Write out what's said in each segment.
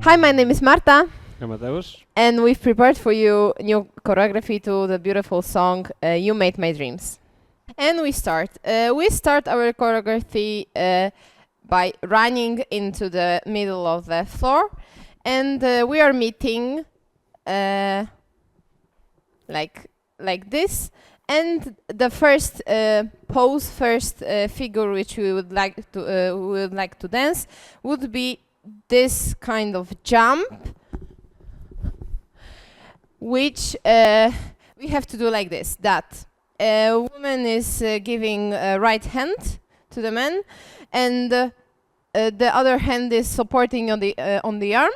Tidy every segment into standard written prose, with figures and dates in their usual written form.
Hi, my name is Marta, Mateusz. and we've prepared for you new choreography to the beautiful song You Made My Dreams. And we start. We start our choreography by running into the middle of the floor, and we are meeting like this. And the first pose, figure which we would like to dance would be this kind of jump, which we have to do like this. That a woman is giving a right hand to the man, and the other hand is supporting on the arm,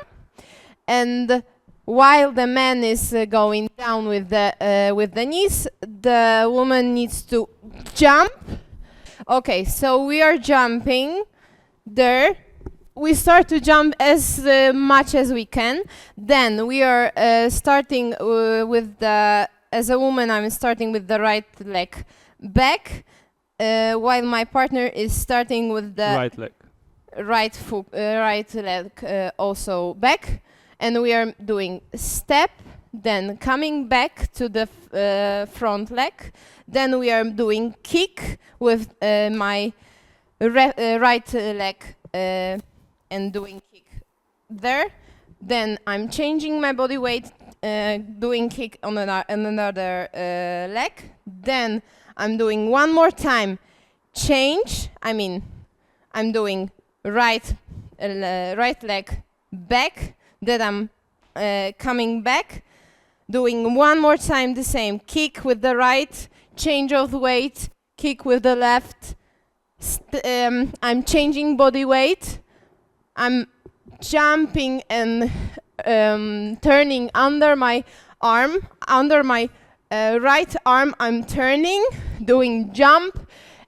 and while the man is going down with the knees, the woman needs to jump. Okay, so we are jumping there. We start to jump as much as we can. Then we are starting with as a woman, I'm starting with the right leg back, while my partner is starting with the right leg also back. And we are doing step, then coming back to the front leg. Then we are doing kick with my right leg and doing kick there. Then I'm changing my body weight, doing kick on another leg. Then I'm doing one more time change. I'm doing right leg back. Then I'm coming back, doing one more time the same kick with the right, change of weight, kick with the left. I'm changing body weight. I'm jumping and turning under my arm, under my right arm. I'm turning, doing jump,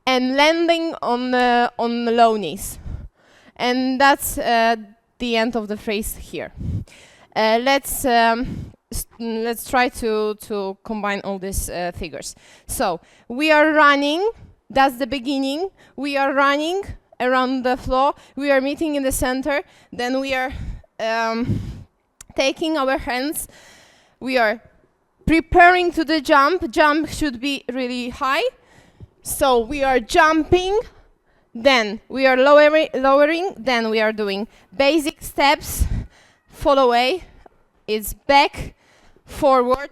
and landing on the low knees. And that's the end of the phrase here. Let's try to combine all these figures. So we are running. That's the beginning. We are running around the floor. We are meeting in the center. Then we are taking our hands. We are preparing to the jump. Jump should be really high. So we are jumping. Then we are lowering. Then we are doing basic steps. Fall away. It's back, forward.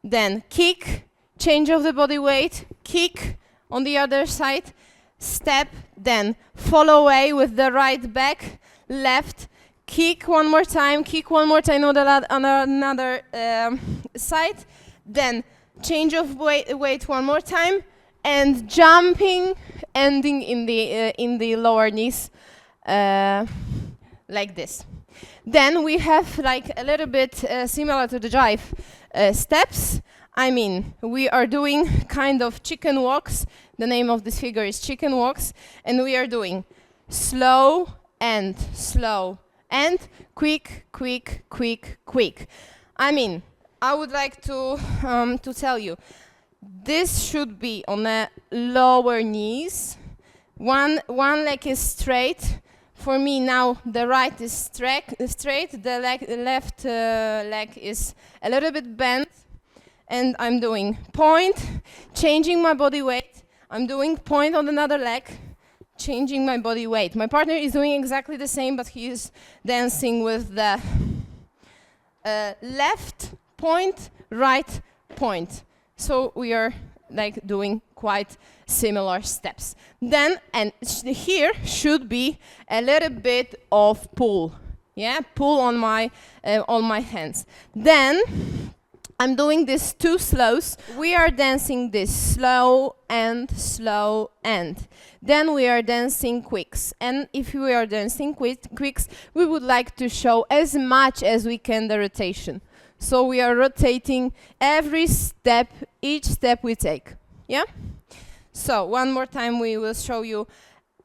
Then kick, change of the body weight. Kick on the other side. Step, then fall away with the right back, left, kick one more time on another side, then change of weight one more time, and jumping, ending in the lower knees, like this. Then we have like a little bit similar to the jive steps. We are doing kind of chicken walks. The name of this figure is chicken walks. And we are doing slow and quick, quick, quick, quick. I would like to tell you, this should be on the lower knees. One leg is straight. For me now, the right is straight. The left leg is a little bit bent. And I'm doing point, changing my body weight. I'm doing point on another leg, changing my body weight. My partner is doing exactly the same, but he is dancing with the left point, right point. So we are like doing quite similar steps. Then, and here should be a little bit of pull. Yeah, pull on my hands. Then, I'm doing this two slows. We are dancing this slow and. Then we are dancing quicks. And if we are dancing quicks, we would like to show as much as we can the rotation. So we are rotating every step, each step we take. Yeah? So one more time we will show you.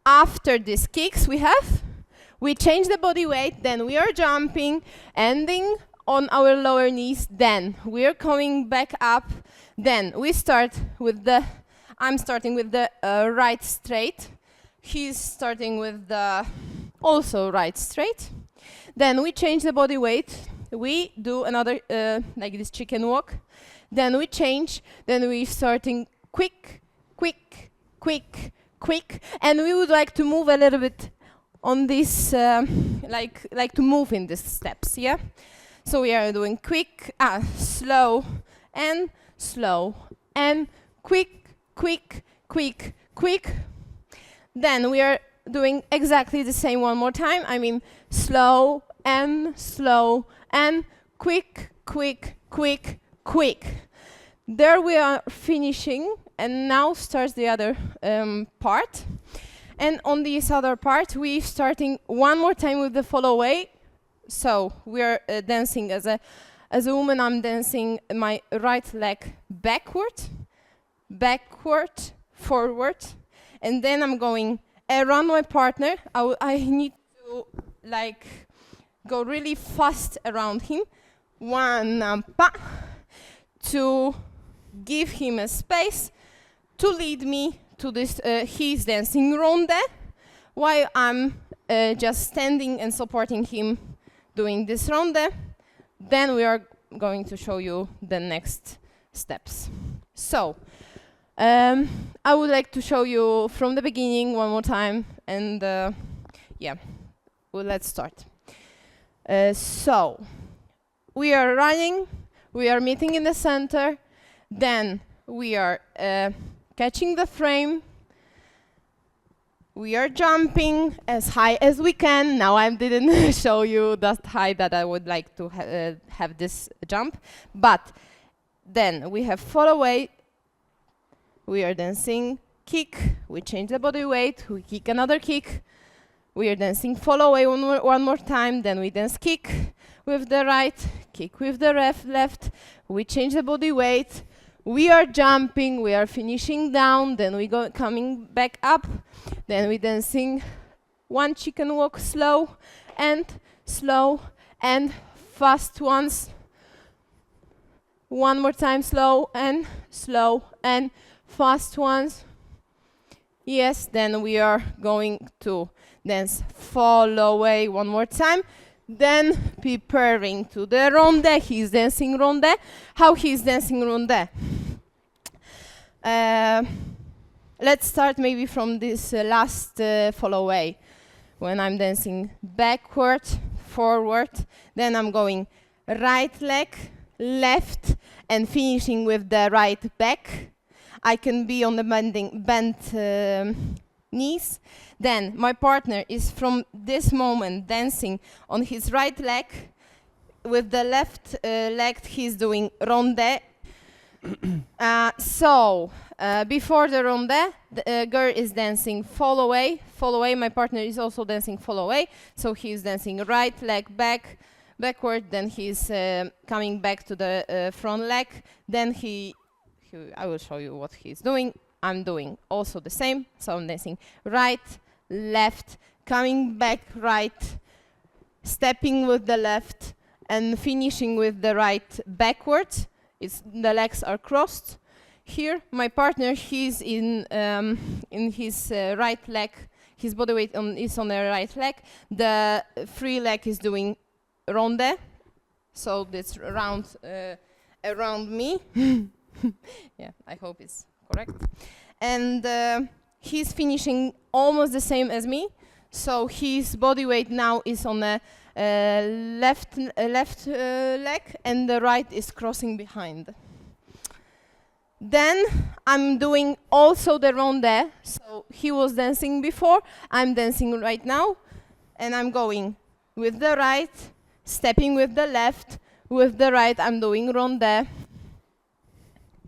After these kicks we change the body weight, then we are jumping, ending on our lower knees, then we are coming back up, then we start with I'm starting with the right straight, he's starting with the also right straight, Then we change the body weight. We do another, like this chicken walk. Then we change. Then we starting quick, quick, quick, quick. And we would like to move a little bit on this, like to move in these steps, yeah? So we are doing quick, slow, and quick, quick, quick, quick. Then we are doing exactly the same one more time. I mean, slow, and quick, quick, quick, quick. There we are finishing, and now starts the other part. And on this other part, we starting one more time with the follow away. So we are dancing as a woman. I'm dancing my right leg backward, forward, and then I'm going around my partner. I need to like go really fast around him. One pa, to give him a space to lead me to this. He's dancing ronde, while I'm just standing and supporting him doing this ronde. Then we are going to show you the next steps. So I would like to show you from the beginning one more time, and yeah, well, let's start. So we are running, we are meeting in the center, then we are catching the frame, we are jumping as high as we can. Now I didn't show you that high that I would like to have this jump, but then we have follow away, we are dancing kick, we change the body weight, we kick another kick, we are dancing follow away one more time, then we dance kick with the right, kick with the left, we change the body weight, we are jumping, we are finishing down, then we go coming back up, then we dancing one chicken walk, slow and fast ones. One more time, slow and fast ones. Yes, then we are going to dance follow away one more time. Then preparing to the ronde. He's dancing ronde. How he's dancing ronde? Let's start maybe from this last follow away. When I'm dancing backward, forward, then I'm going right leg, left, and finishing with the right back. I can be on the bent knees. Then my partner is from this moment dancing on his right leg. With the left leg, he's doing ronde. Before the ronde, the girl is dancing follow away. My partner is also dancing follow away. So he's dancing right leg backward. Then he's coming back to the front leg. Then I will show you what he's doing. I'm doing also the same. So I'm dancing right, left, coming back right, stepping with the left, and finishing with the right backwards. The legs are crossed. Here, my partner, he's in his right leg. His body weight is on the right leg. The free leg is doing ronde. So it's around me. Yeah, I hope it's correct. And he's finishing almost the same as me. So his body weight now is on the left leg, and the right is crossing behind. Then I'm doing also the ronde. So he was dancing before, I'm dancing right now, and I'm going with the right, stepping with the left, with the right I'm doing ronde.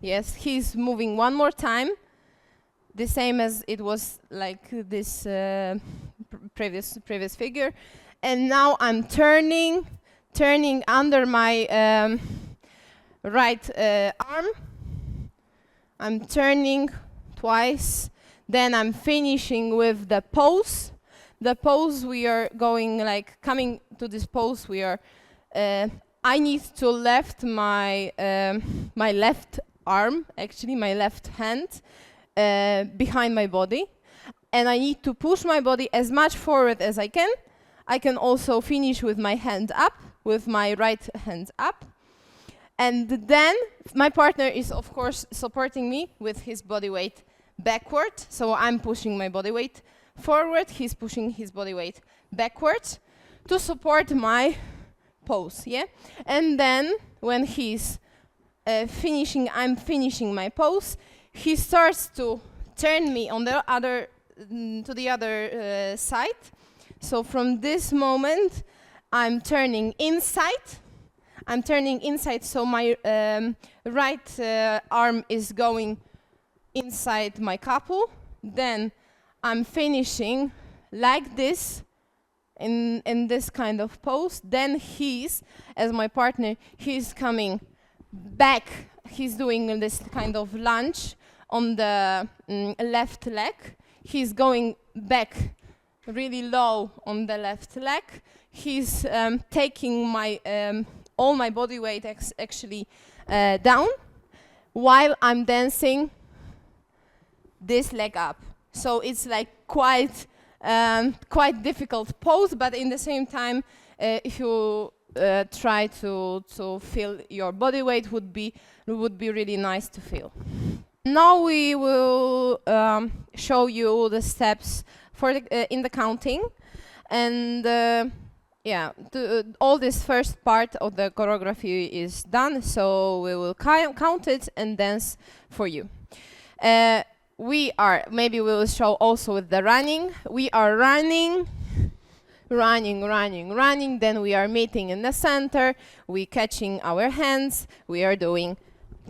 Yes, he's moving one more time, the same as it was like this previous figure. And now I'm turning under my right arm. I'm turning twice. Then I'm finishing with the pose. The pose, we are going like coming to this pose. We are. I need to lift my my left arm, actually my left hand, behind my body, and I need to push my body as much forward as I can. I can also finish with my hand up, with my right hand up. And then my partner is, of course, supporting me with his body weight backward. So I'm pushing my body weight forward, he's pushing his body weight backwards to support my pose, yeah? And then when he's finishing, I'm finishing my pose, he starts to turn me on the other, to the other side. So from this moment, I'm turning inside. I'm turning inside, so my right arm is going inside my couple. Then I'm finishing like this, in this kind of pose. Then he's, as my partner, he's coming back. He's doing this kind of lunge on the left leg. He's going back really low on the left leg. He's taking my all my body weight actually down while I'm dancing this leg up. So it's like quite difficult pose, but in the same time, if you try to feel your body weight, would be really nice to feel. Now we will show you the steps for the, in the counting, and yeah, all this first part of the choreography is done, so we will count it and dance for you. Maybe we will show also with the running. We are running, then we are meeting in the center, we catching our hands, we are doing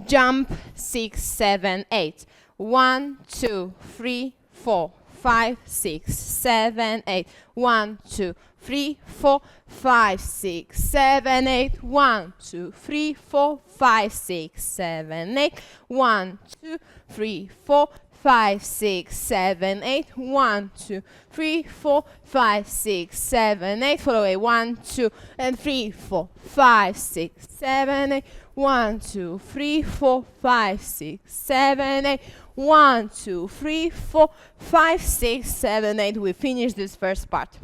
jump, 6, 7, 8. 1, 2, 3, 4, 5, 6, 7, 8. 1, 2, 3, 4, 5, 6, 7, 8. 1, 2, 3, 4, 5, 6, 7, 8. 1, 2, 3, 4, 5, 6, 7, 8. 1, 2, 3, 4, 5, 6, 7, 8. Follow away. 1, 2, and 3, 4, 5, 6, 7, 8. 1, 2, 3, 4, 5, 6, 7, 8. 1, 2, 3, 4, 5, 6, 7, 8. We finish this first part.